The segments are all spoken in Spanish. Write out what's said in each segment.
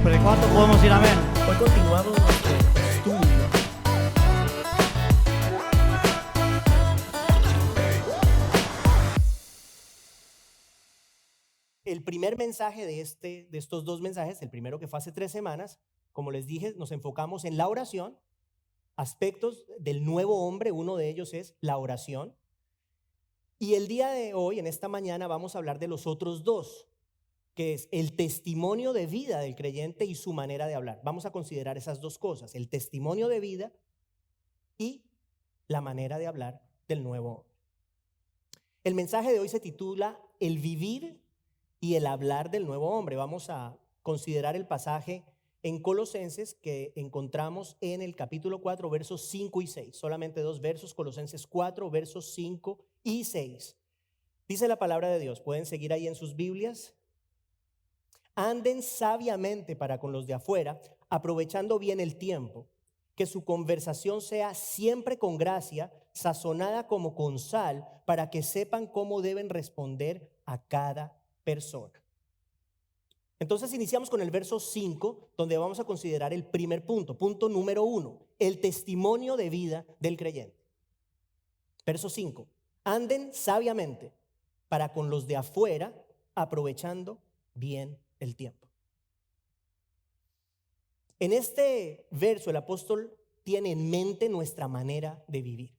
¿Pero cuánto podemos decir amén? Hoy continuamos nuestro estudio. El primer mensaje de estos dos mensajes, el primero que fue hace 3 semanas, como les dije, nos enfocamos en la oración, aspectos del nuevo hombre, uno de ellos es la oración. Y el día de hoy, en esta mañana, vamos a hablar de los otros dos, que es el testimonio de vida del creyente y su manera de hablar. Vamos a considerar esas dos cosas, el testimonio de vida y la manera de hablar del nuevo hombre. El mensaje de hoy se titula El vivir y el hablar del nuevo hombre. Vamos a considerar el pasaje en Colosenses que encontramos en el capítulo 4, versos 5 y 6. Solamente 2 versos, Colosenses 4, versos 5 y 6. Dice la palabra de Dios, pueden seguir ahí en sus Biblias. Anden sabiamente para con los de afuera, aprovechando bien el tiempo, que su conversación sea siempre con gracia, sazonada como con sal, para que sepan cómo deben responder a cada persona. Entonces iniciamos con el verso 5, donde vamos a considerar el primer punto, punto número 1, el testimonio de vida del creyente. Verso 5, anden sabiamente para con los de afuera, aprovechando bien el tiempo. En este verso el apóstol tiene en mente nuestra manera de vivir.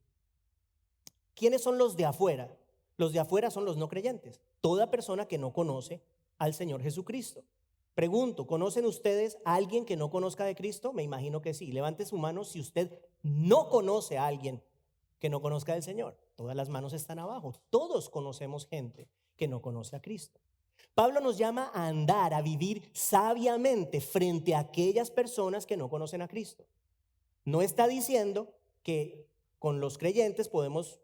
¿Quiénes son los de afuera? Los de afuera son los no creyentes, toda persona que no conoce al Señor Jesucristo. Pregunto, ¿conocen ustedes a alguien que no conozca de Cristo? Me imagino que sí. Levante su mano si usted no conoce a alguien que no conozca del Señor. Todas las manos están abajo. Todos conocemos gente que no conoce a Cristo. Pablo nos llama a andar, a vivir sabiamente frente a aquellas personas que no conocen a Cristo. No está diciendo que con los creyentes podemos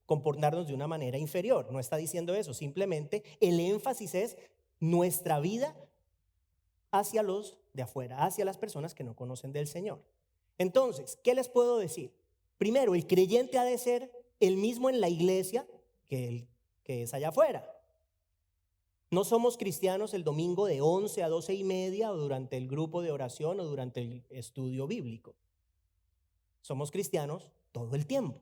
comportarnos de una manera inferior. No está diciendo eso. Simplemente el énfasis es nuestra vida hacia los de afuera, hacia las personas que no conocen del Señor. Entonces, ¿qué les puedo decir? Primero, el creyente ha de ser el mismo en la iglesia que el que es allá afuera. No somos cristianos el domingo de 11 a 12 y media o durante el grupo de oración o durante el estudio bíblico. Somos cristianos todo el tiempo.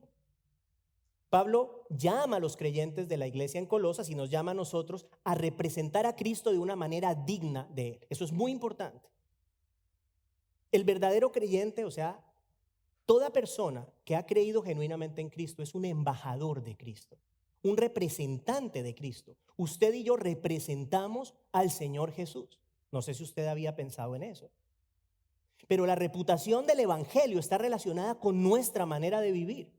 Pablo llama a los creyentes de la iglesia en Colosas y nos llama a nosotros a representar a Cristo de una manera digna de Él. Eso es muy importante. El verdadero creyente, o sea, toda persona que ha creído genuinamente en Cristo es un embajador de Cristo, un representante de Cristo. Usted y yo representamos al Señor Jesús. No sé si usted había pensado en eso. Pero la reputación del evangelio está relacionada con nuestra manera de vivir.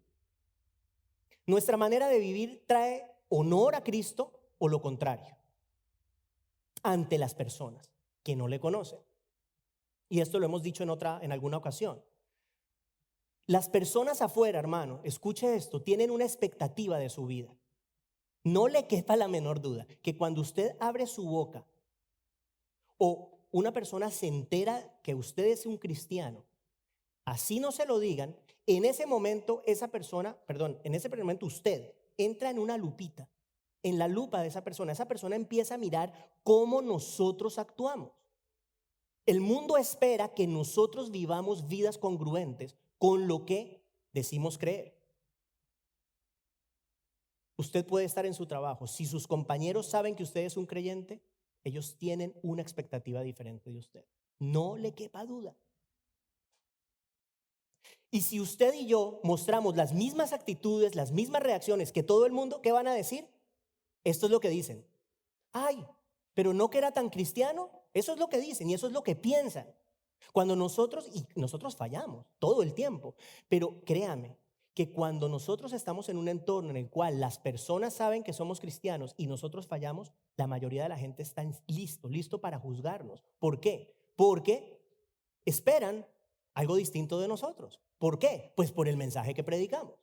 Nuestra manera de vivir trae honor a Cristo o lo contrario ante las personas que no le conocen. Y esto lo hemos dicho en alguna ocasión. Las personas afuera, hermano, escuche esto, tienen una expectativa de su vida. No le quepa la menor duda que cuando usted abre su boca o una persona se entera que usted es un cristiano, así no se lo digan, en ese momento usted entra en una lupita, en la lupa de esa persona empieza a mirar cómo nosotros actuamos. El mundo espera que nosotros vivamos vidas congruentes con lo que decimos creer. Usted puede estar en su trabajo, si sus compañeros saben que usted es un creyente, ellos tienen una expectativa diferente de usted. No le quepa duda. Y si usted y yo mostramos las mismas actitudes, las mismas reacciones que todo el mundo, ¿qué van a decir? Esto es lo que dicen. Ay, pero no que era tan cristiano. Eso es lo que dicen y eso es lo que piensan. Cuando nosotros fallamos todo el tiempo, pero créame que cuando nosotros estamos en un entorno en el cual las personas saben que somos cristianos y nosotros fallamos, la mayoría de la gente está listo para juzgarnos. ¿Por qué? Porque esperan algo distinto de nosotros. ¿Por qué? Pues por el mensaje que predicamos.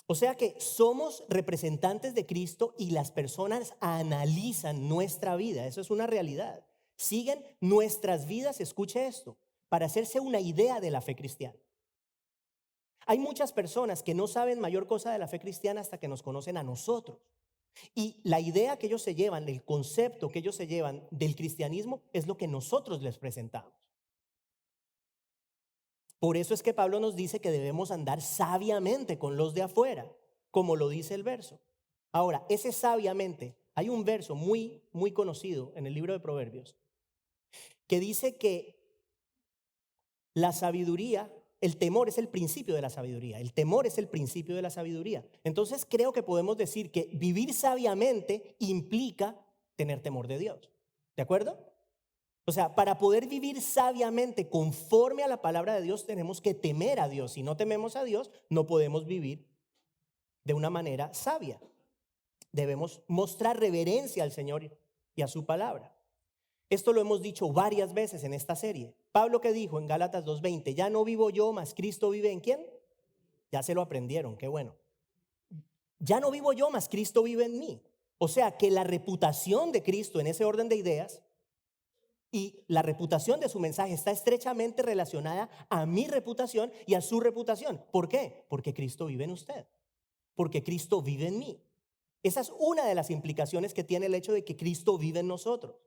O sea que somos representantes de Cristo y las personas analizan nuestra vida. Eso es una realidad. Siguen nuestras vidas, escuche esto, para hacerse una idea de la fe cristiana. Hay muchas personas que no saben mayor cosa de la fe cristiana hasta que nos conocen a nosotros. Y la idea que ellos se llevan, el concepto que ellos se llevan del cristianismo es lo que nosotros les presentamos. Por eso es que Pablo nos dice que debemos andar sabiamente con los de afuera, como lo dice el verso. Ahora, ese sabiamente, hay un verso muy conocido en el libro de Proverbios que dice que la sabiduría, el temor es el principio de la sabiduría. El temor es el principio de la sabiduría. Entonces creo que podemos decir que vivir sabiamente implica tener temor de Dios. ¿De acuerdo? O sea, para poder vivir sabiamente conforme a la palabra de Dios tenemos que temer a Dios. Si no tememos a Dios, no podemos vivir de una manera sabia. Debemos mostrar reverencia al Señor y a su palabra. Esto lo hemos dicho varias veces en esta serie. Pablo, que dijo en Gálatas 2:20, ya no vivo yo, mas Cristo vive en ¿quién? Ya se lo aprendieron, qué bueno. Ya no vivo yo, mas Cristo vive en mí. O sea que la reputación de Cristo en ese orden de ideas y la reputación de su mensaje está estrechamente relacionada a mi reputación y a su reputación. ¿Por qué? Porque Cristo vive en usted. Porque Cristo vive en mí. Esa es una de las implicaciones que tiene el hecho de que Cristo vive en nosotros.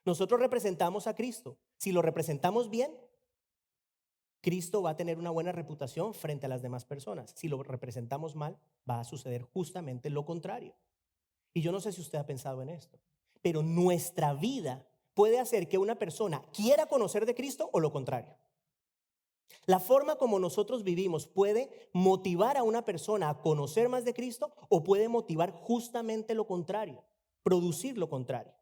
Nosotros representamos a Cristo. Si lo representamos bien, Cristo va a tener una buena reputación frente a las demás personas. Si lo representamos mal, va a suceder justamente lo contrario. Y yo no sé si usted ha pensado en esto, pero nuestra vida puede hacer que una persona quiera conocer de Cristo o lo contrario. La forma como nosotros vivimos puede motivar a una persona a conocer más de Cristo o puede motivar justamente lo contrario, producir lo contrario.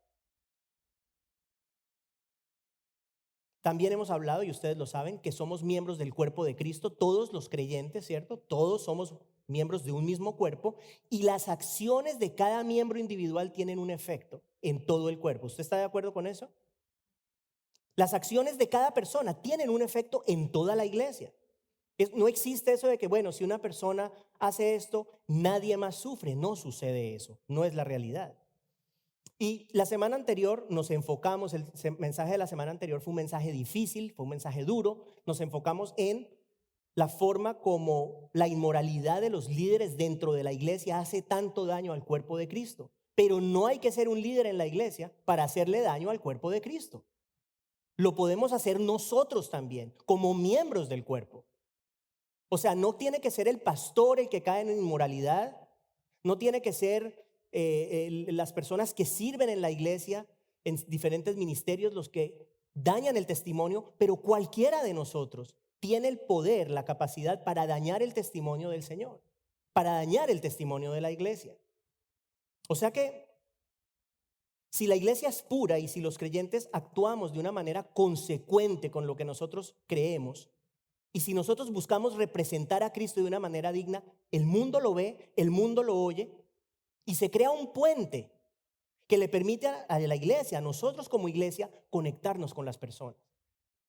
También hemos hablado, y ustedes lo saben, que somos miembros del cuerpo de Cristo, todos los creyentes, ¿cierto? Todos somos miembros de un mismo cuerpo y las acciones de cada miembro individual tienen un efecto en todo el cuerpo. ¿Usted está de acuerdo con eso? Las acciones de cada persona tienen un efecto en toda la iglesia. No existe eso de que, bueno, si una persona hace esto, nadie más sufre. No sucede eso, no es la realidad. Y la semana anterior nos enfocamos, el mensaje de la semana anterior fue un mensaje difícil, fue un mensaje duro, nos enfocamos en la forma como la inmoralidad de los líderes dentro de la iglesia hace tanto daño al cuerpo de Cristo. Pero no hay que ser un líder en la iglesia para hacerle daño al cuerpo de Cristo. Lo podemos hacer nosotros también, como miembros del cuerpo. O sea, no tiene que ser el pastor el que cae en inmoralidad, no tiene que ser las personas que sirven en la iglesia, en diferentes ministerios, los que dañan el testimonio, pero cualquiera de nosotros tiene el poder, la capacidad para dañar el testimonio del Señor, para dañar el testimonio de la iglesia. O sea que si la iglesia es pura y si los creyentes actuamos de una manera consecuente con lo que nosotros creemos, y si nosotros buscamos representar a Cristo de una manera digna, el mundo lo ve, el mundo lo oye, y se crea un puente que le permite a la iglesia, a nosotros como iglesia, conectarnos con las personas.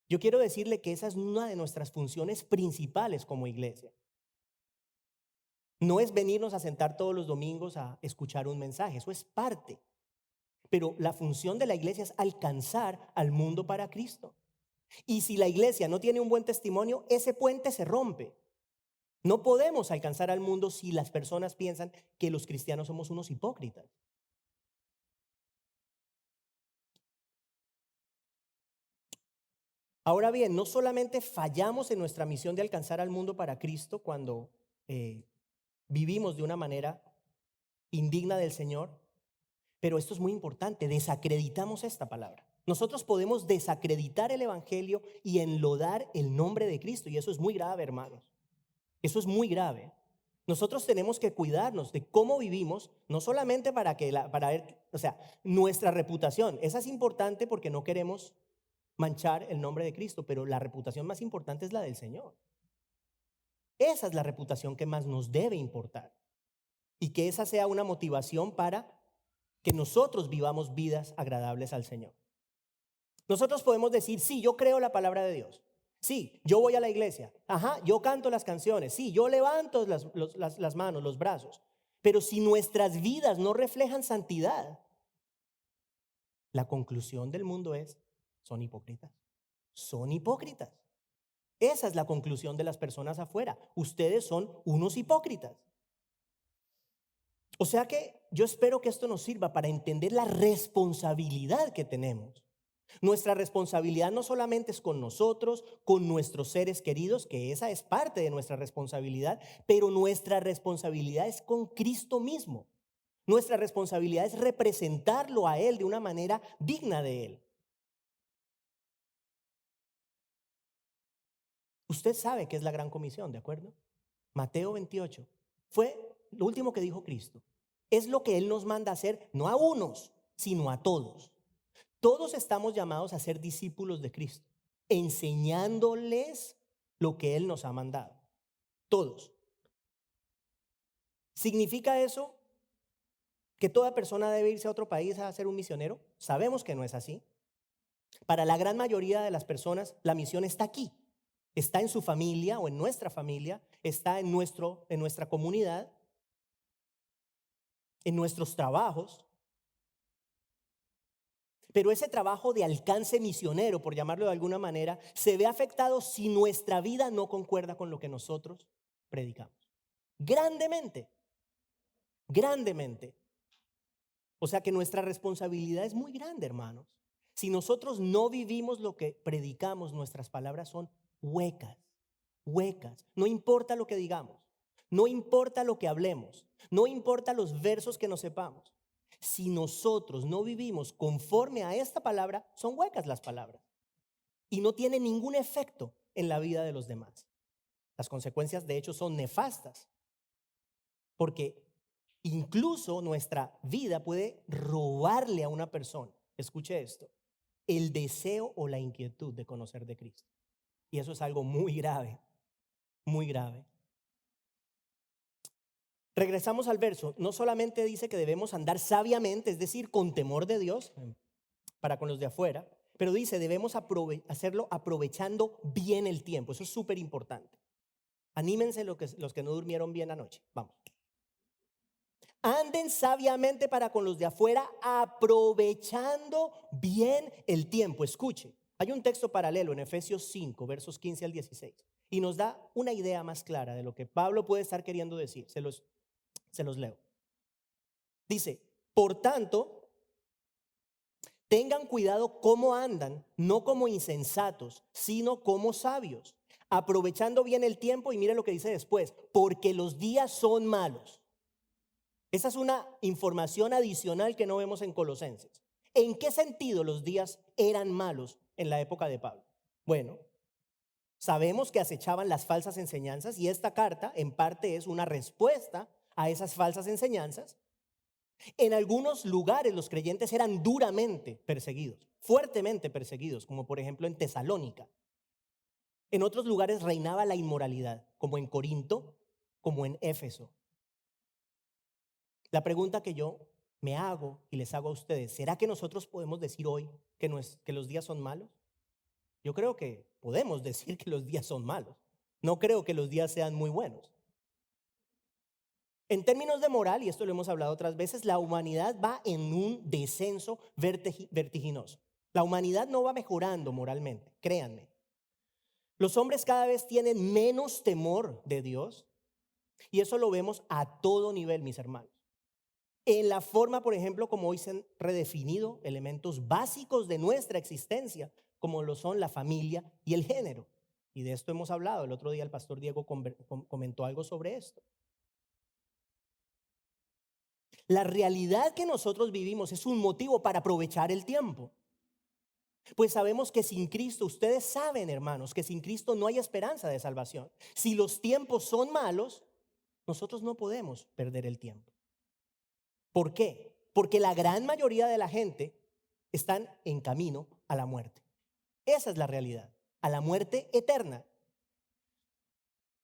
Yo quiero decirle que esa es una de nuestras funciones principales como iglesia. No es venirnos a sentar todos los domingos a escuchar un mensaje, eso es parte. Pero la función de la iglesia es alcanzar al mundo para Cristo. Y si la iglesia no tiene un buen testimonio, ese puente se rompe. No podemos alcanzar al mundo si las personas piensan que los cristianos somos unos hipócritas. Ahora bien, no solamente fallamos en nuestra misión de alcanzar al mundo para Cristo cuando vivimos de una manera indigna del Señor, pero esto es muy importante, desacreditamos esta palabra. Nosotros podemos desacreditar el evangelio y enlodar el nombre de Cristo, y eso es muy grave, hermanos. Eso es muy grave. Nosotros tenemos que cuidarnos de cómo vivimos, no solamente para ver, o sea, nuestra reputación, esa es importante porque no queremos manchar el nombre de Cristo, pero la reputación más importante es la del Señor. Esa es la reputación que más nos debe importar y que esa sea una motivación para que nosotros vivamos vidas agradables al Señor. Nosotros podemos decir, sí, yo creo la palabra de Dios. Sí, yo voy a la iglesia. Ajá, yo canto las canciones. Sí, yo levanto las manos, los brazos. Pero si nuestras vidas no reflejan santidad, la conclusión del mundo es, son hipócritas. Son hipócritas. Esa es la conclusión de las personas afuera. Ustedes son unos hipócritas. O sea que yo espero que esto nos sirva para entender la responsabilidad que tenemos. Nuestra responsabilidad no solamente es con nosotros, con nuestros seres queridos, que esa es parte de nuestra responsabilidad, pero nuestra responsabilidad es con Cristo mismo. Nuestra responsabilidad es representarlo a Él de una manera digna de Él. Usted sabe que es la gran comisión, ¿de acuerdo? Mateo 28 fue lo último que dijo Cristo. Es lo que Él nos manda a hacer, no a unos, sino a todos. Todos estamos llamados a ser discípulos de Cristo, enseñándoles lo que Él nos ha mandado. Todos. ¿Significa eso que toda persona debe irse a otro país a ser un misionero? Sabemos que no es así. Para la gran mayoría de las personas, la misión está aquí. Está en su familia o en nuestra familia, está en nuestra comunidad, en nuestros trabajos. Pero ese trabajo de alcance misionero, por llamarlo de alguna manera, se ve afectado si nuestra vida no concuerda con lo que nosotros predicamos. Grandemente, grandemente. O sea que nuestra responsabilidad es muy grande, hermanos. Si nosotros no vivimos lo que predicamos, nuestras palabras son huecas, huecas. No importa lo que digamos, no importa lo que hablemos, no importa los versos que nos sepamos. Si nosotros no vivimos conforme a esta palabra, son huecas las palabras y no tienen ningún efecto en la vida de los demás. Las consecuencias, de hecho, son nefastas, porque incluso nuestra vida puede robarle a una persona, escuche esto, el deseo o la inquietud de conocer de Cristo. Y eso es algo muy grave, muy grave. Regresamos al verso. No solamente dice que debemos andar sabiamente, es decir, con temor de Dios, para con los de afuera, pero dice debemos hacerlo aprovechando bien el tiempo. Eso es súper importante. Anímense los que no durmieron bien anoche. Vamos. Anden sabiamente para con los de afuera, aprovechando bien el tiempo. Escuche, hay un texto paralelo en Efesios 5, versos 15 al 16, y nos da una idea más clara de lo que Pablo puede estar queriendo decir. Se los leo. Dice, por tanto, tengan cuidado cómo andan, no como insensatos, sino como sabios, aprovechando bien el tiempo. Y mire lo que dice después, porque los días son malos. Esa es una información adicional que no vemos en Colosenses. ¿En qué sentido los días eran malos en la época de Pablo? Bueno, sabemos que acechaban las falsas enseñanzas y esta carta en parte es una respuesta a esas falsas enseñanzas. En algunos lugares los creyentes eran duramente perseguidos, fuertemente perseguidos, como por ejemplo en Tesalónica. En otros lugares reinaba la inmoralidad, como en Corinto, como en Éfeso. La pregunta que yo me hago y les hago a ustedes, ¿será que nosotros podemos decir hoy que los días son malos? Yo creo que podemos decir que los días son malos. No creo que los días sean muy buenos. En términos de moral, y esto lo hemos hablado otras veces, la humanidad va en un descenso vertiginoso. La humanidad no va mejorando moralmente, créanme. Los hombres cada vez tienen menos temor de Dios y eso lo vemos a todo nivel, mis hermanos. En la forma, por ejemplo, como hoy se han redefinido elementos básicos de nuestra existencia, como lo son la familia y el género. Y de esto hemos hablado. El otro día el pastor Diego comentó algo sobre esto. La realidad que nosotros vivimos es un motivo para aprovechar el tiempo. Pues sabemos que sin Cristo, ustedes saben, hermanos, que sin Cristo no hay esperanza de salvación. Si los tiempos son malos, nosotros no podemos perder el tiempo. ¿Por qué? Porque la gran mayoría de la gente están en camino a la muerte. Esa es la realidad, a la muerte eterna.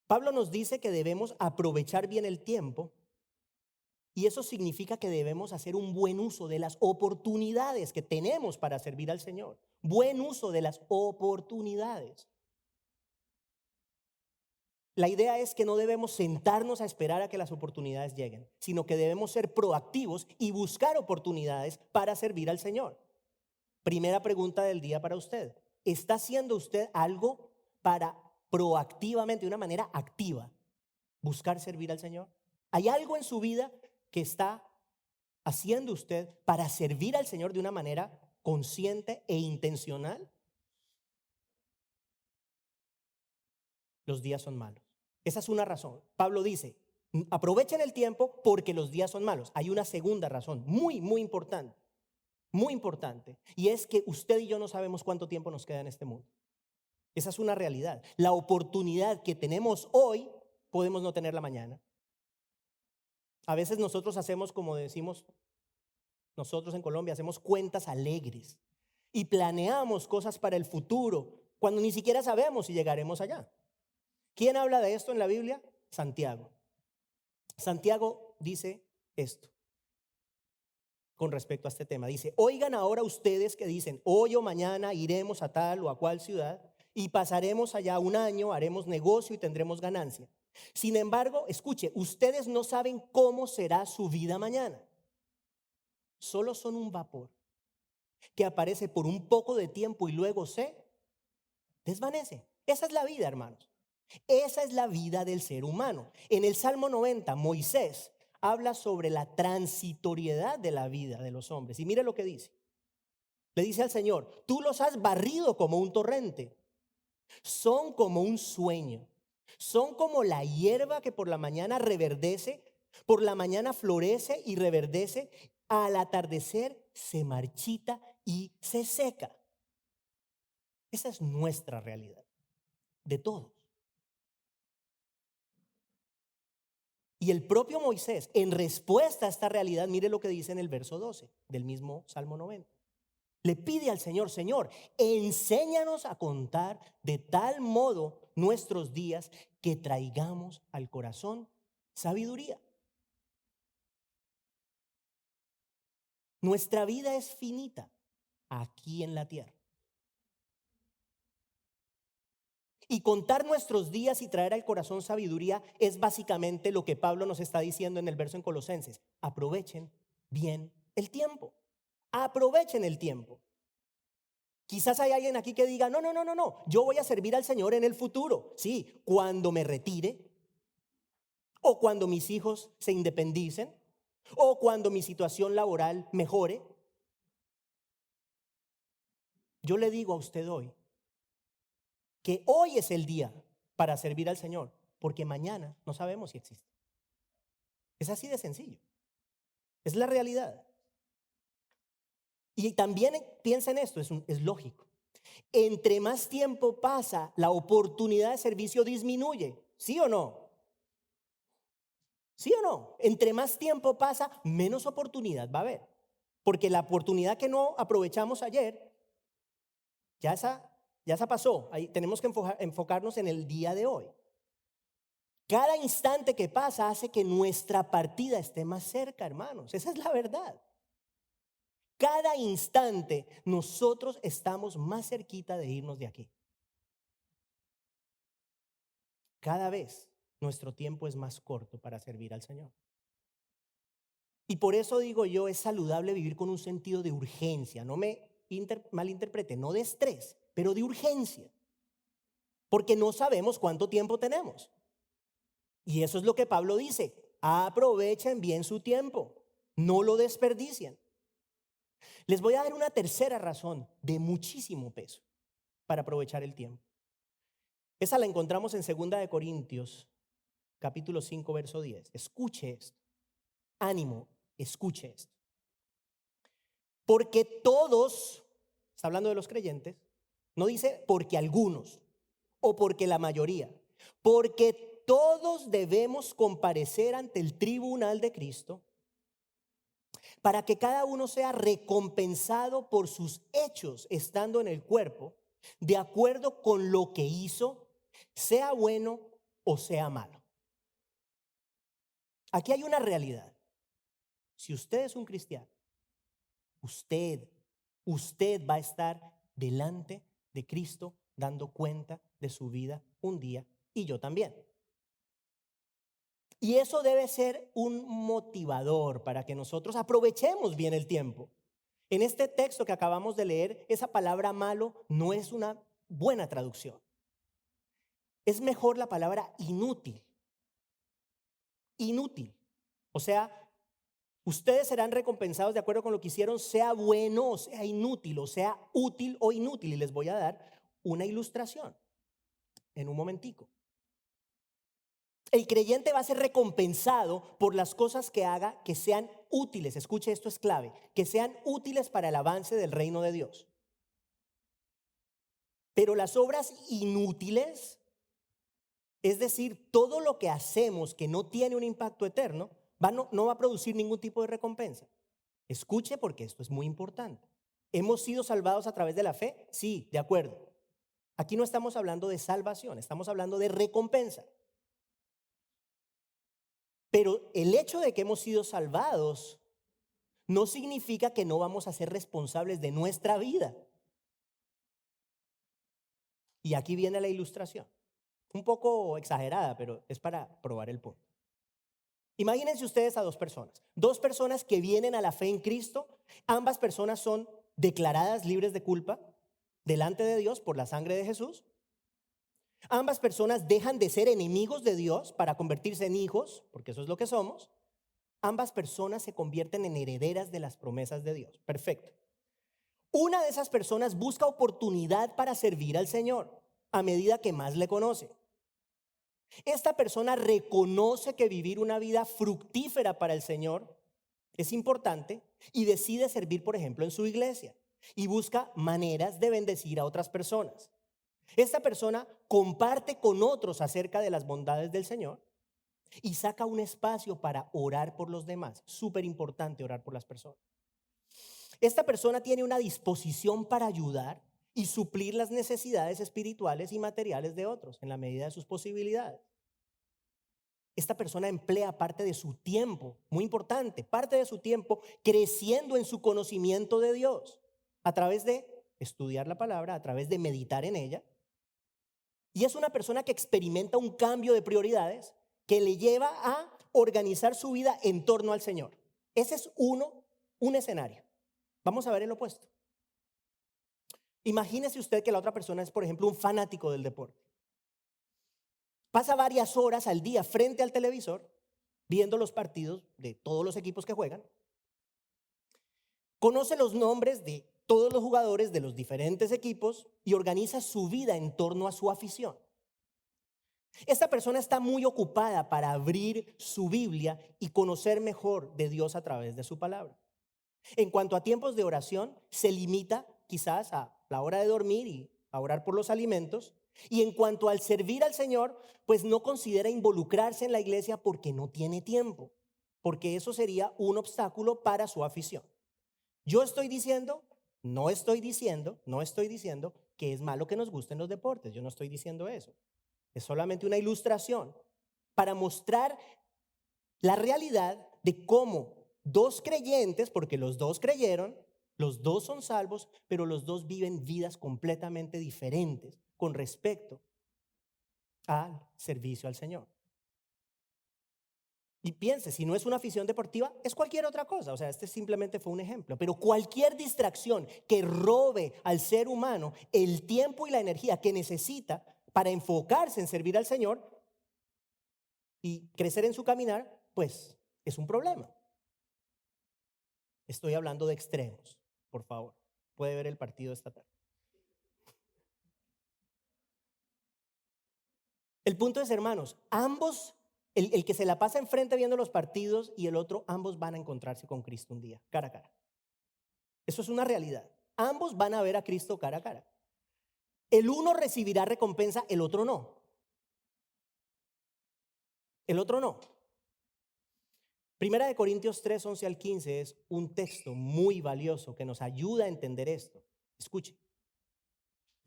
Pablo nos dice que debemos aprovechar bien el tiempo y eso significa que debemos hacer un buen uso de las oportunidades que tenemos para servir al Señor. Buen uso de las oportunidades. La idea es que no debemos sentarnos a esperar a que las oportunidades lleguen, sino que debemos ser proactivos y buscar oportunidades para servir al Señor. Primera pregunta del día para usted. ¿Está haciendo usted algo para proactivamente, de una manera activa, buscar servir al Señor? ¿Hay algo en su vida que está haciendo usted para servir al Señor de una manera consciente e intencional? Los días son malos. Esa es una razón. Pablo dice, aprovechen el tiempo porque los días son malos. Hay una segunda razón, muy importante, y es que usted y yo no sabemos cuánto tiempo nos queda en este mundo. Esa es una realidad. La oportunidad que tenemos hoy, podemos no tenerla mañana. A veces nosotros hacemos, como decimos nosotros en Colombia, hacemos cuentas alegres y planeamos cosas para el futuro cuando ni siquiera sabemos si llegaremos allá. ¿Quién habla de esto en la Biblia? Santiago. Santiago dice esto con respecto a este tema. Dice, oigan ahora ustedes que dicen, hoy o mañana iremos a tal o a cual ciudad y pasaremos allá un año, haremos negocio y tendremos ganancia. Sin embargo, escuche, ustedes no saben cómo será su vida mañana. Solo son un vapor que aparece por un poco de tiempo y luego se desvanece. Esa es la vida, hermanos. Esa es la vida del ser humano. En el Salmo 90, Moisés habla sobre la transitoriedad de la vida de los hombres. Y mire lo que dice. Le dice al Señor, tú los has barrido como un torrente. Son como un sueño. Son como la hierba que por la mañana reverdece, por la mañana florece y reverdece, al atardecer se marchita y se seca. Esa es nuestra realidad, de todos. Y el propio Moisés, en respuesta a esta realidad, mire lo que dice en el verso 12 del mismo Salmo 90. Le pide al Señor, Señor, enséñanos a contar de tal modo nuestros días que traigamos al corazón sabiduría. Nuestra vida es finita aquí en la tierra. Y contar nuestros días y traer al corazón sabiduría es básicamente lo que Pablo nos está diciendo en el verso en Colosenses. Aprovechen bien el tiempo. Aprovechen el tiempo. Quizás hay alguien aquí que diga, no, yo voy a servir al Señor en el futuro. Sí, cuando me retire, o cuando mis hijos se independicen, o cuando mi situación laboral mejore. Yo le digo a usted hoy que hoy es el día para servir al Señor, porque mañana no sabemos si existe. Es así de sencillo. Es la realidad. Y también piensa en esto, es lógico. Entre más tiempo pasa, la oportunidad de servicio disminuye. ¿Sí o no? ¿Sí o no? Entre más tiempo pasa, menos oportunidad va a haber. Porque la oportunidad que no aprovechamos ayer, ya esa pasó. Ahí tenemos que enfocarnos en el día de hoy. Cada instante que pasa hace que nuestra partida esté más cerca, hermanos. Esa es la verdad. Cada instante nosotros estamos más cerquita de irnos de aquí. Cada vez nuestro tiempo es más corto para servir al Señor. Y por eso digo yo, es saludable vivir con un sentido de urgencia. No me malinterprete, no de estrés, pero de urgencia. Porque no sabemos cuánto tiempo tenemos. Y eso es lo que Pablo dice. Aprovechen bien su tiempo. No lo desperdicien. Les voy a dar una tercera razón de muchísimo peso para aprovechar el tiempo. Esa la encontramos en 2 de Corintios, capítulo 5, verso 10. Escuche esto. Ánimo, escuche esto. Porque todos, está hablando de los creyentes, no dice porque algunos o porque la mayoría, porque todos debemos comparecer ante el tribunal de Cristo para que cada uno sea recompensado por sus hechos estando en el cuerpo, de acuerdo con lo que hizo, sea bueno o sea malo. Aquí hay una realidad. Si usted es un cristiano, usted va a estar delante de Cristo dando cuenta de su vida un día, y yo también. Y eso debe ser un motivador para que nosotros aprovechemos bien el tiempo. En este texto que acabamos de leer, esa palabra malo no es una buena traducción. Es mejor la palabra inútil. Inútil. O sea, Ustedes serán recompensados de acuerdo con lo que hicieron, sea bueno o sea inútil, o sea útil o inútil. Y les voy a dar una ilustración en un momentico. El creyente va a ser recompensado por las cosas que haga que sean útiles. Escuche, esto es clave, que sean útiles para el avance del reino de Dios. Pero las obras inútiles, es decir, todo lo que hacemos que no tiene un impacto eterno, no va a producir ningún tipo de recompensa. Escuche, porque esto es muy importante. ¿Hemos sido salvados a través de la fe? Sí, de acuerdo. Aquí no estamos hablando de salvación, estamos hablando de recompensa. Pero el hecho de que hemos sido salvados no significa que no vamos a ser responsables de nuestra vida. Y aquí viene la ilustración. Un poco exagerada, pero es para probar el punto. Imagínense ustedes a dos personas que vienen a la fe en Cristo. Ambas personas son declaradas libres de culpa delante de Dios por la sangre de Jesús. Ambas personas dejan de ser enemigos de Dios para convertirse en hijos, porque eso es lo que somos. Ambas personas se convierten en herederas de las promesas de Dios. Perfecto. Una de esas personas busca oportunidad para servir al Señor a medida que más le conoce. Esta persona reconoce que vivir una vida fructífera para el Señor es importante y decide servir, por ejemplo, en su iglesia y busca maneras de bendecir a otras personas. Esta persona comparte con otros acerca de las bondades del Señor y saca un espacio para orar por los demás. Súper importante orar por las personas. Esta persona tiene una disposición para ayudar y suplir las necesidades espirituales y materiales de otros en la medida de sus posibilidades. Esta persona emplea parte de su tiempo, muy importante, parte de su tiempo creciendo en su conocimiento de Dios a través de estudiar la palabra, a través de meditar en ella. Y es una persona que experimenta un cambio de prioridades que le lleva a organizar su vida en torno al Señor. Ese es un escenario. Vamos a ver el opuesto. Imagínese usted que la otra persona es, por ejemplo, un fanático del deporte. Pasa varias horas al día frente al televisor viendo los partidos de todos los equipos que juegan. Conoce los nombres de todos los jugadores de los diferentes equipos y organiza su vida en torno a su afición. Esta persona está muy ocupada para abrir su Biblia y conocer mejor de Dios a través de su palabra. En cuanto a tiempos de oración, se limita quizás a la hora de dormir y a orar por los alimentos. Y en cuanto al servir al Señor, pues no considera involucrarse en la iglesia porque no tiene tiempo, porque eso sería un obstáculo para su afición. Yo estoy diciendo, no estoy diciendo que es malo que nos gusten los deportes. Yo no estoy diciendo eso. Es solamente una ilustración para mostrar la realidad de cómo dos creyentes, porque los dos creyeron, los dos son salvos, pero los dos viven vidas completamente diferentes con respecto al servicio al Señor. Y piense, si no es una afición deportiva, es cualquier otra cosa. O sea, este simplemente fue un ejemplo. Pero cualquier distracción que robe al ser humano el tiempo y la energía que necesita para enfocarse en servir al Señor y crecer en su caminar, pues es un problema. Estoy hablando de extremos, por favor. Puede ver el partido esta tarde. El punto es, hermanos, ambos, el que se la pasa enfrente viendo los partidos y el otro, ambos van a encontrarse con Cristo un día, cara a cara. Eso es una realidad. Ambos van a ver a Cristo cara a cara. El uno recibirá recompensa, el otro no. El otro no. Primera de Corintios 3, 11 al 15 es un texto muy valioso que nos ayuda a entender esto. Escuche.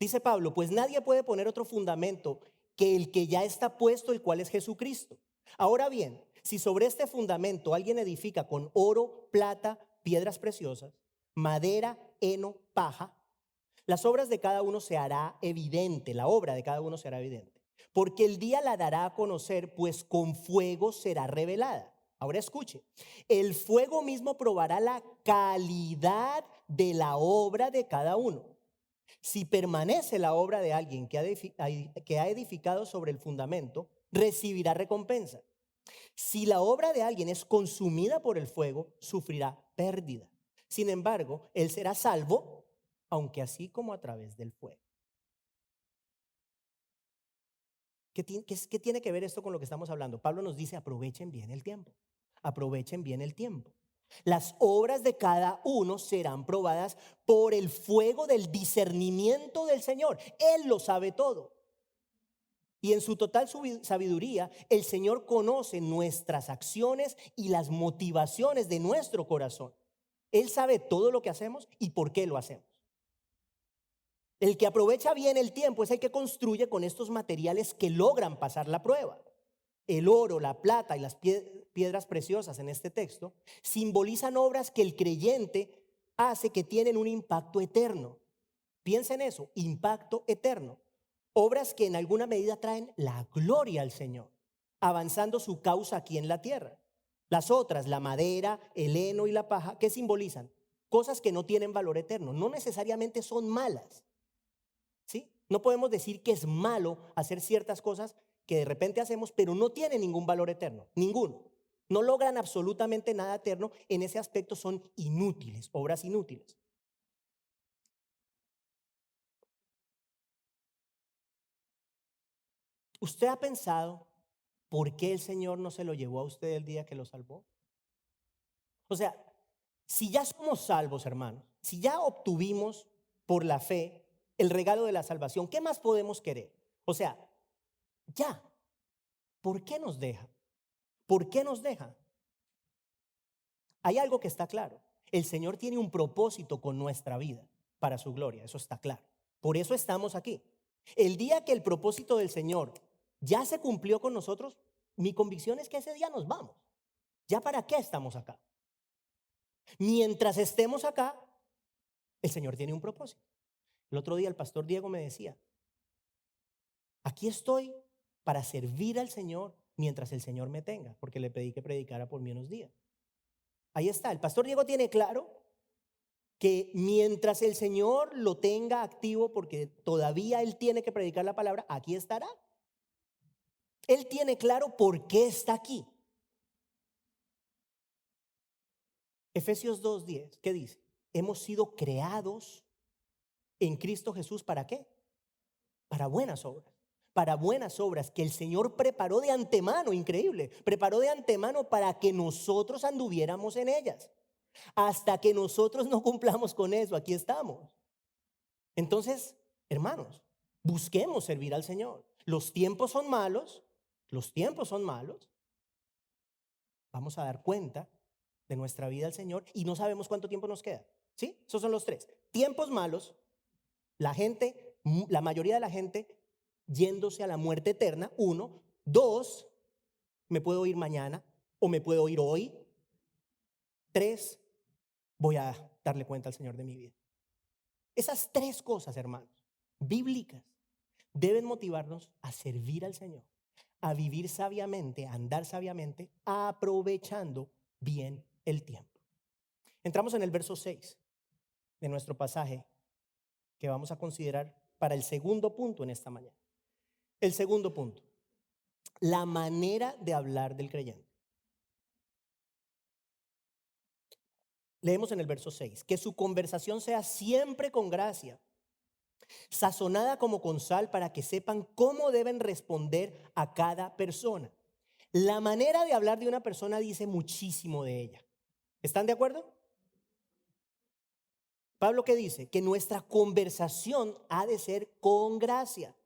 Dice Pablo, pues nadie puede poner otro fundamento que el que ya está puesto, el cual es Jesucristo. Ahora bien, si sobre este fundamento alguien edifica con oro, plata, piedras preciosas, madera, heno, paja, las obras de cada uno se hará evidente, la obra de cada uno será evidente, porque el día la dará a conocer, pues con fuego será revelada. Ahora escuche, el fuego mismo probará la calidad de la obra de cada uno. Si permanece la obra de alguien que ha edificado sobre el fundamento, recibirá recompensa. Si la obra de alguien es consumida por el fuego, sufrirá pérdida. Sin embargo, él será salvo, aunque así como a través del fuego. ¿Qué tiene que ver esto con lo que estamos hablando? Pablo nos dice, aprovechen bien el tiempo. Aprovechen bien el tiempo. Las obras de cada uno serán probadas por el fuego del discernimiento del Señor. Él lo sabe todo. Y en su total sabiduría, el Señor conoce nuestras acciones y las motivaciones de nuestro corazón. Él sabe todo lo que hacemos y por qué lo hacemos. El que aprovecha bien el tiempo es el que construye con estos materiales que logran pasar la prueba. El oro, la plata y las piedras preciosas en este texto simbolizan obras que el creyente hace que tienen un impacto eterno. Piensa en eso, impacto eterno. Obras que en alguna medida traen la gloria al Señor, avanzando su causa aquí en la tierra. Las otras, la madera, el heno y la paja, ¿qué simbolizan? Cosas que no tienen valor eterno. No necesariamente son malas, ¿sí? No podemos decir que es malo hacer ciertas cosas que de repente hacemos, pero no tienen ningún valor eterno, ninguno. No logran absolutamente nada eterno. En ese aspecto son inútiles, obras inútiles. ¿Usted ha pensado por qué el Señor no se lo llevó a usted el día que lo salvó? O sea, si ya somos salvos, hermanos, si ya obtuvimos por la fe el regalo de la salvación, ¿qué más podemos querer? O sea, ya, ¿por qué nos deja? ¿Por qué nos deja? Hay algo que está claro. El Señor tiene un propósito con nuestra vida para su gloria, eso está claro. Por eso estamos aquí. El día que el propósito del Señor ya se cumplió con nosotros, mi convicción es que ese día nos vamos. ¿Ya para qué estamos acá? Mientras estemos acá, el Señor tiene un propósito. El otro día el pastor Diego me decía, aquí estoy para servir al Señor mientras el Señor me tenga, porque le pedí que predicara por mí unos días. Ahí está, el pastor Diego tiene claro que mientras el Señor lo tenga activo, porque todavía él tiene que predicar la palabra, aquí estará. Él tiene claro por qué está aquí. Efesios 2:10, ¿qué dice? Hemos sido creados en Cristo Jesús, ¿para qué? Para buenas obras. Para buenas obras que el Señor preparó de antemano, increíble, preparó de antemano para que nosotros anduviéramos en ellas. Hasta que nosotros no cumplamos con eso, aquí estamos. Entonces, hermanos, busquemos servir al Señor. Los tiempos son malos, los tiempos son malos. Vamos a dar cuenta de nuestra vida al Señor y no sabemos cuánto tiempo nos queda. ¿Sí? Esos son los tres. Tiempos malos, la gente, la mayoría de la gente yéndose a la muerte eterna, 1. 2, me puedo ir mañana o me puedo ir hoy. 3, voy a darle cuenta al Señor de mi vida. Esas 3 cosas, hermanos, bíblicas, deben motivarnos a servir al Señor, a vivir sabiamente, a andar sabiamente, aprovechando bien el tiempo. Entramos en el verso 6 de nuestro pasaje que vamos a considerar para el segundo punto en esta mañana. El segundo punto, la manera de hablar del creyente. Leemos en el verso 6, que su conversación sea siempre con gracia, sazonada como con sal, para que sepan cómo deben responder a cada persona. La manera de hablar de una persona dice muchísimo de ella. ¿Están de acuerdo? Pablo, ¿qué dice? Que nuestra conversación ha de ser con gracia.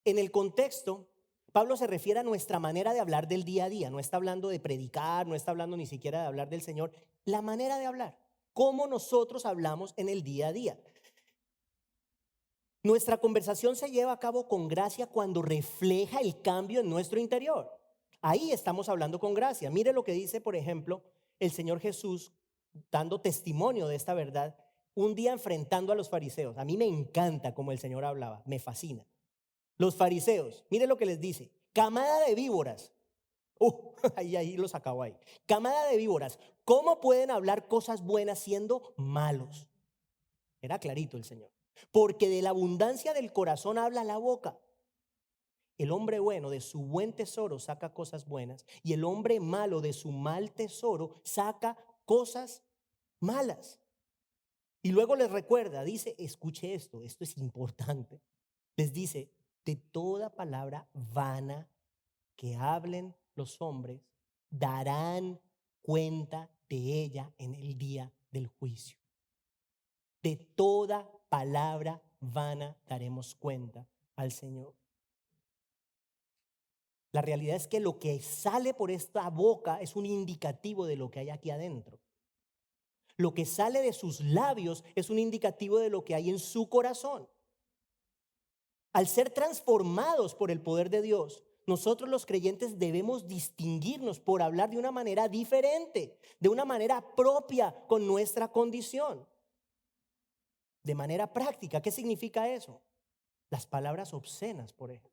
En el contexto, Pablo se refiere a nuestra manera de hablar del día a día. No está hablando de predicar, no está hablando ni siquiera de hablar del Señor. La manera de hablar, cómo nosotros hablamos en el día a día. Nuestra conversación se lleva a cabo con gracia cuando refleja el cambio en nuestro interior. Ahí estamos hablando con gracia. Mire lo que dice, por ejemplo, el Señor Jesús, dando testimonio de esta verdad, un día enfrentando a los fariseos. A mí me encanta cómo el Señor hablaba, me fascina. Los fariseos, mire lo que les dice: camada de víboras. Ahí los acabo ahí. Camada de víboras, ¿cómo pueden hablar cosas buenas siendo malos? Era clarito el Señor. Porque de la abundancia del corazón habla la boca. El hombre bueno de su buen tesoro saca cosas buenas y el hombre malo de su mal tesoro saca cosas malas. Y luego les recuerda, dice, escuche esto es importante. Les dice, de toda palabra vana que hablen los hombres, darán cuenta de ella en el día del juicio. De toda palabra vana daremos cuenta al Señor. La realidad es que lo que sale por esta boca es un indicativo de lo que hay aquí adentro. Lo que sale de sus labios es un indicativo de lo que hay en su corazón. Al ser transformados por el poder de Dios, nosotros los creyentes debemos distinguirnos por hablar de una manera diferente, de una manera propia con nuestra condición. De manera práctica, ¿qué significa eso? Las palabras obscenas, por ejemplo.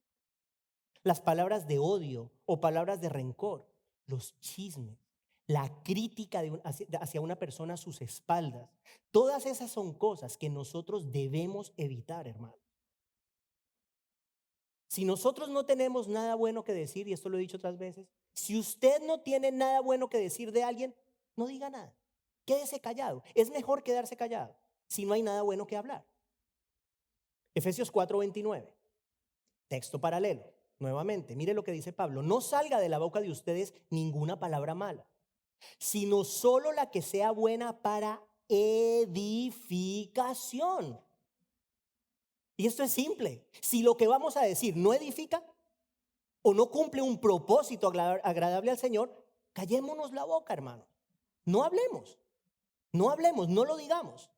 Las palabras de odio o palabras de rencor, los chismes, la crítica hacia una persona a sus espaldas. Todas esas son cosas que nosotros debemos evitar, hermano. Si nosotros no tenemos nada bueno que decir, y esto lo he dicho otras veces, si usted no tiene nada bueno que decir de alguien, no diga nada. Quédese callado. Es mejor quedarse callado si no hay nada bueno que hablar. Efesios 4:29, texto paralelo. Nuevamente, mire lo que dice Pablo. No salga de la boca de ustedes ninguna palabra mala, sino solo la que sea buena para edificación. Y esto es simple. Si lo que vamos a decir no edifica o no cumple un propósito agradable al Señor, callémonos la boca, hermano. No hablemos, no lo digamos.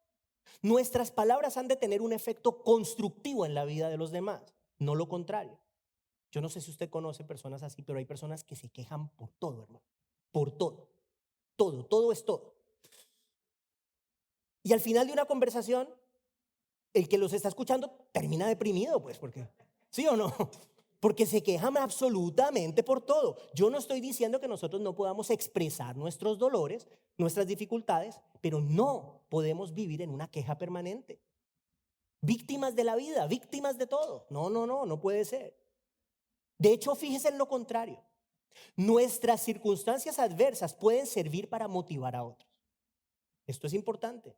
Nuestras palabras han de tener un efecto constructivo en la vida de los demás, no lo contrario. Yo no sé si usted conoce personas así, pero hay personas que se quejan por todo, hermano. Por todo. Todo es todo. Y al final de una conversación, el que los está escuchando termina deprimido, pues, porque, ¿sí o no? Porque se quejan absolutamente por todo. Yo no estoy diciendo que nosotros no podamos expresar nuestros dolores, nuestras dificultades, pero no podemos vivir en una queja permanente. Víctimas de la vida, víctimas de todo. No puede ser. De hecho, fíjese en lo contrario. Nuestras circunstancias adversas pueden servir para motivar a otros. Esto es importante.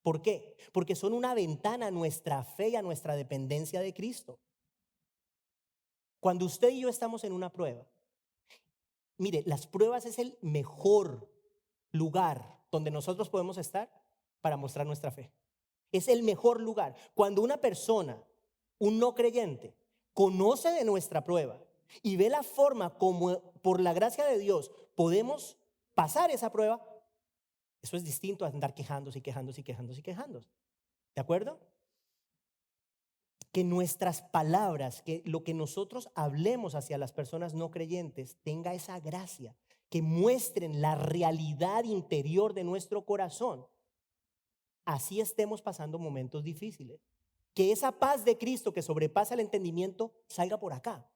¿Por qué? Porque son una ventana a nuestra fe y a nuestra dependencia de Cristo. Cuando usted y yo estamos en una prueba, mire, las pruebas es el mejor lugar donde nosotros podemos estar para mostrar nuestra fe. Es el mejor lugar. Cuando una persona, un no creyente, conoce de nuestra prueba y ve la forma como por la gracia de Dios podemos pasar esa prueba, eso es distinto a andar quejándose y quejándose y quejándose y quejándose. ¿De acuerdo? Que nuestras palabras, que lo que nosotros hablemos hacia las personas no creyentes tenga esa gracia, que muestren la realidad interior de nuestro corazón. Así estemos pasando momentos difíciles. Que esa paz de Cristo que sobrepasa el entendimiento salga por acá,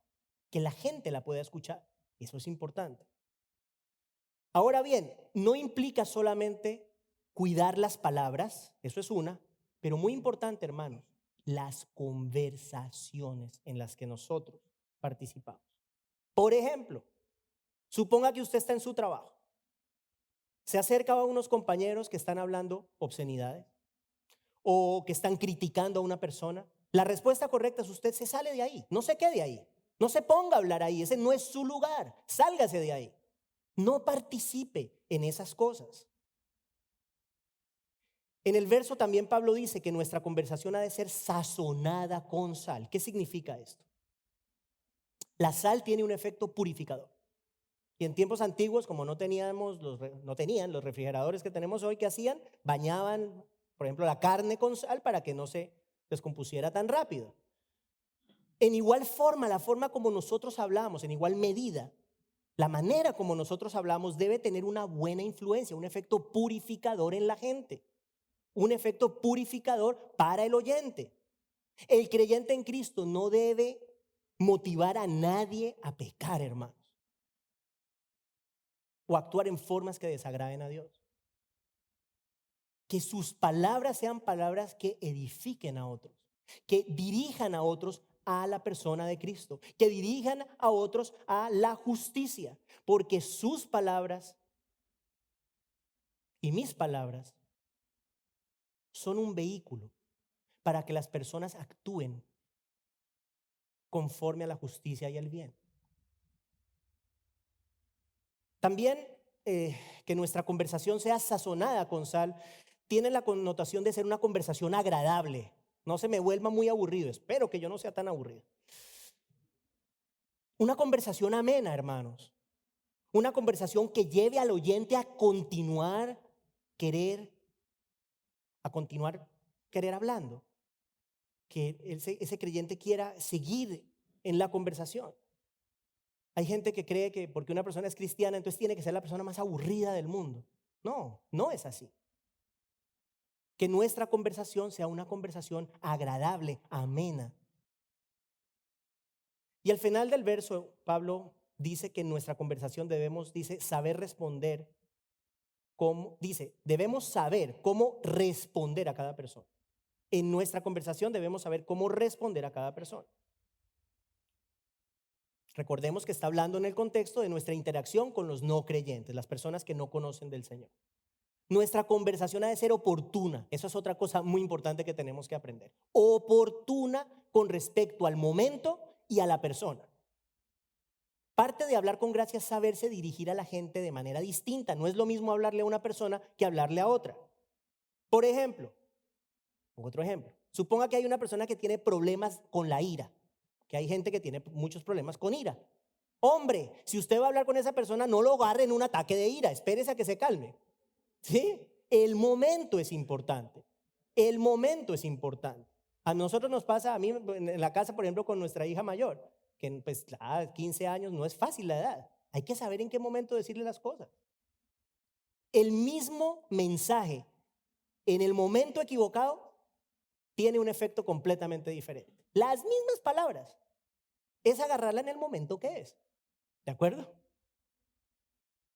que la gente la pueda escuchar. Eso es importante. Ahora bien, no implica solamente cuidar las palabras, eso es una, pero muy importante, hermanos, las conversaciones en las que nosotros participamos. Por ejemplo, suponga que usted está en su trabajo, se acerca a unos compañeros que están hablando obscenidades o que están criticando a una persona. La respuesta correcta es: usted se sale de ahí, no se quede ahí, no se ponga a hablar ahí, ese no es su lugar, sálgase de ahí. No participe en esas cosas. En el verso también Pablo dice que nuestra conversación ha de ser sazonada con sal. ¿Qué significa esto? La sal tiene un efecto purificador. Y en tiempos antiguos, como no tenían los refrigeradores que tenemos hoy, ¿qué hacían? Bañaban, por ejemplo, la carne con sal para que no se descompusiera tan rápido. En igual forma, la forma como nosotros hablamos, en igual medida, la manera como nosotros hablamos debe tener una buena influencia, un efecto purificador en la gente. Un efecto purificador para el oyente. El creyente en Cristo no debe motivar a nadie a pecar, hermanos, o actuar en formas que desagraden a Dios. Que sus palabras sean palabras que edifiquen a otros. que dirijan a otros a la persona de Cristo, que dirijan a otros a la justicia, porque sus palabras y mis palabras son un vehículo para que las personas actúen conforme a la justicia y el bien. También que nuestra conversación sea sazonada con sal tiene la connotación de ser una conversación agradable. No se me vuelva muy aburrido. Espero que yo no sea tan aburrido. Una conversación amena, hermanos. Una conversación que lleve al oyente a continuar querer hablando. Que ese creyente quiera seguir en la conversación. Hay gente que cree que porque una persona es cristiana, entonces tiene que ser la persona más aburrida del mundo. No, no es así. Que nuestra conversación sea una conversación agradable, amena. Y al final del verso, Pablo dice que en nuestra conversación debemos, saber responder debemos saber cómo responder a cada persona. En nuestra conversación debemos saber cómo responder a cada persona. Recordemos que está hablando en el contexto de nuestra interacción con los no creyentes, las personas que no conocen del Señor. Nuestra conversación ha de ser oportuna. Eso es otra cosa muy importante que tenemos que aprender. Oportuna con respecto al momento y a la persona. Parte de hablar con gracia es saberse dirigir a la gente de manera distinta. No es lo mismo hablarle a una persona que hablarle a otra. Por ejemplo, otro ejemplo. Suponga que hay una persona que tiene problemas con la ira. Que hay gente que tiene muchos problemas con ira. Hombre, si usted va a hablar con esa persona, no lo agarre en un ataque de ira. Espérese a que se calme. ¿Sí? El momento es importante. El momento es importante. A nosotros nos pasa, a mí en la casa, por ejemplo, con nuestra hija mayor, que pues 15 años no es fácil la edad. Hay que saber en qué momento decirle las cosas. El mismo mensaje en el momento equivocado tiene un efecto completamente diferente. Las mismas palabras. Es agarrarla en el momento que es. ¿De acuerdo?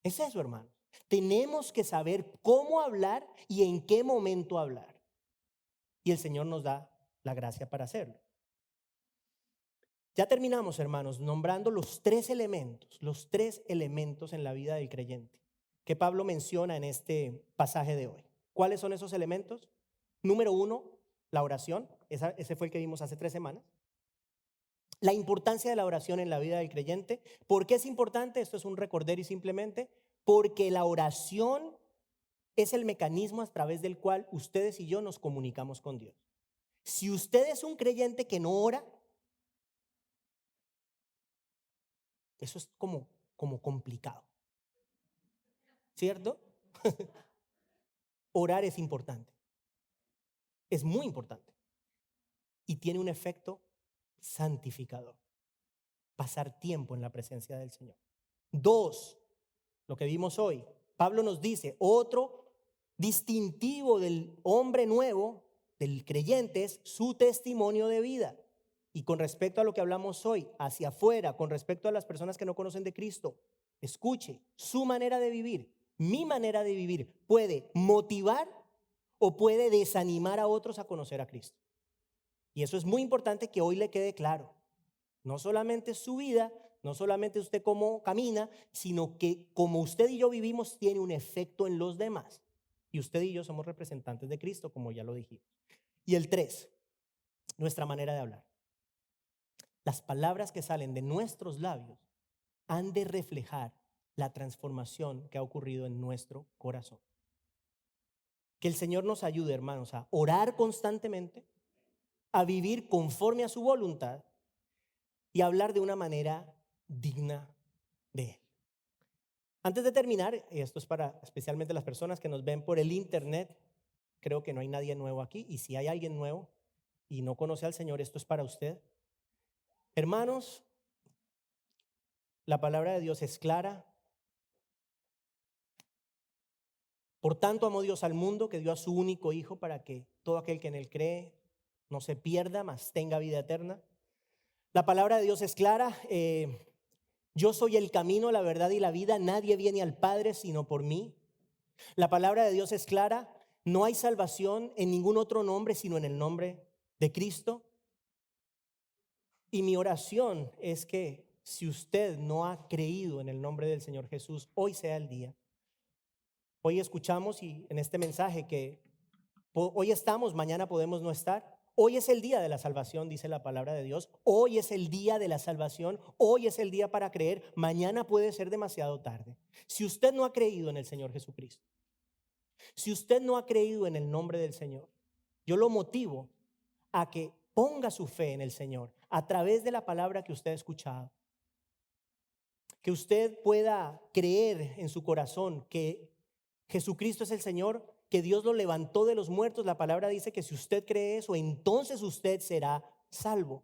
Es eso, hermanos. Tenemos que saber cómo hablar y en qué momento hablar. Y el Señor nos da la gracia para hacerlo. Ya terminamos, hermanos, nombrando los tres elementos en la vida del creyente que Pablo menciona en este pasaje de hoy. ¿Cuáles son esos elementos? Número 1, la oración. Ese fue el que vimos hace 3 semanas. La importancia de la oración en la vida del creyente. ¿Por qué es importante? Esto es un recorderis simplemente. Porque la oración es el mecanismo a través del cual ustedes y yo nos comunicamos con Dios. Si usted es un creyente que no ora, eso es como complicado. ¿Cierto? Orar es importante. Es muy importante. Y tiene un efecto santificador. Pasar tiempo en la presencia del Señor. 2, lo que vimos hoy. Pablo nos dice, otro distintivo del hombre nuevo, del creyente, es su testimonio de vida. Y con respecto a lo que hablamos hoy, hacia afuera, con respecto a las personas que no conocen de Cristo, escuche, su manera de vivir, mi manera de vivir, puede motivar o puede desanimar a otros a conocer a Cristo. Y eso es muy importante que hoy le quede claro. No solamente su vida, no solamente usted cómo camina, sino que como usted y yo vivimos tiene un efecto en los demás. Y usted y yo somos representantes de Cristo, como ya lo dijimos. Y el 3, nuestra manera de hablar. Las palabras que salen de nuestros labios han de reflejar la transformación que ha ocurrido en nuestro corazón. Que el Señor nos ayude, hermanos, a orar constantemente, a vivir conforme a su voluntad y a hablar de una manera digna de Él. Antes de terminar, esto es para especialmente las personas que nos ven por el internet, creo que no hay nadie nuevo aquí, y si hay alguien nuevo y no conoce al Señor, esto es para usted. Hermanos, la palabra de Dios es clara. Por tanto amó Dios al mundo que dio a su único Hijo para que todo aquel que en Él cree no se pierda, mas tenga vida eterna. La palabra de Dios es clara. Yo soy el camino, la verdad y la vida. Nadie viene al Padre sino por mí. La palabra de Dios es clara. No hay salvación en ningún otro nombre sino en el nombre de Cristo. Y mi oración es que si usted no ha creído en el nombre del Señor Jesús, hoy sea el día. Hoy escuchamos y en este mensaje que hoy estamos, mañana podemos no estar. Hoy es el día de la salvación, dice la palabra de Dios. Hoy es el día de la salvación. Hoy es el día para creer. Mañana puede ser demasiado tarde. Si usted no ha creído en el Señor Jesucristo, si usted no ha creído en el nombre del Señor, yo lo motivo a que ponga su fe en el Señor a través de la palabra que usted ha escuchado. Que usted pueda creer en su corazón que Jesucristo es el Señor, que Dios lo levantó de los muertos. La palabra dice que si usted cree eso, entonces usted será salvo.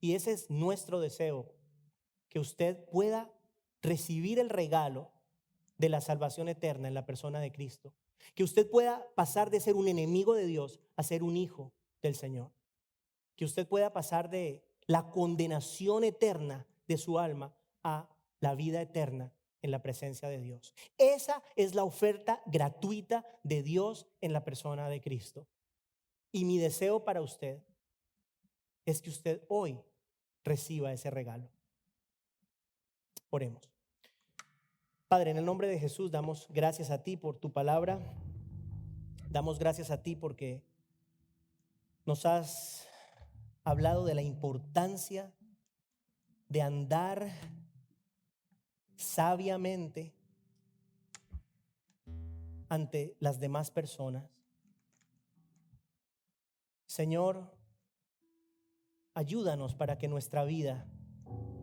Y ese es nuestro deseo, que usted pueda recibir el regalo de la salvación eterna en la persona de Cristo. Que usted pueda pasar de ser un enemigo de Dios a ser un hijo del Señor. Que usted pueda pasar de la condenación eterna de su alma a la vida eterna en la presencia de Dios. Esa es la oferta gratuita de Dios en la persona de Cristo. Y mi deseo para usted es que usted hoy reciba ese regalo. Oremos. Padre, en el nombre de Jesús damos gracias a ti por tu palabra. Damos gracias a ti porque nos has hablado de la importancia de andar sabiamente ante las demás personas. Señor, ayúdanos para que nuestra vida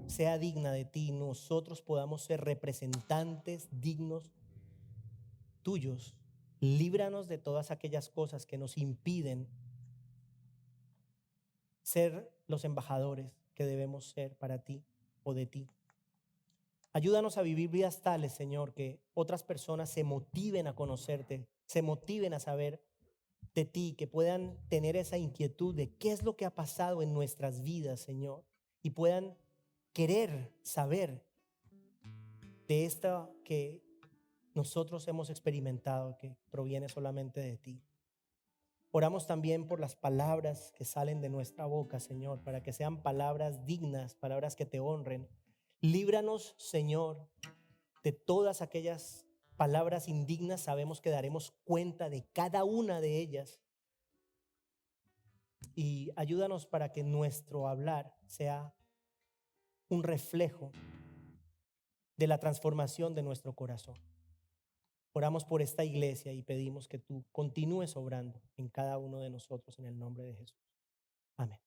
sea digna de ti, nosotros podamos ser representantes dignos tuyos. Líbranos de todas aquellas cosas que nos impiden ser los embajadores que debemos ser para ti o de ti. Ayúdanos a vivir vidas tales, Señor, que otras personas se motiven a conocerte, se motiven a saber de ti, que puedan tener esa inquietud de qué es lo que ha pasado en nuestras vidas, Señor, y puedan querer saber de esta que nosotros hemos experimentado, que proviene solamente de ti. Oramos también por las palabras que salen de nuestra boca, Señor, para que sean palabras dignas, palabras que te honren. Líbranos, Señor, de todas aquellas palabras indignas. Sabemos que daremos cuenta de cada una de ellas. Y ayúdanos para que nuestro hablar sea un reflejo de la transformación de nuestro corazón. Oramos por esta iglesia y pedimos que tú continúes obrando en cada uno de nosotros en el nombre de Jesús. Amén.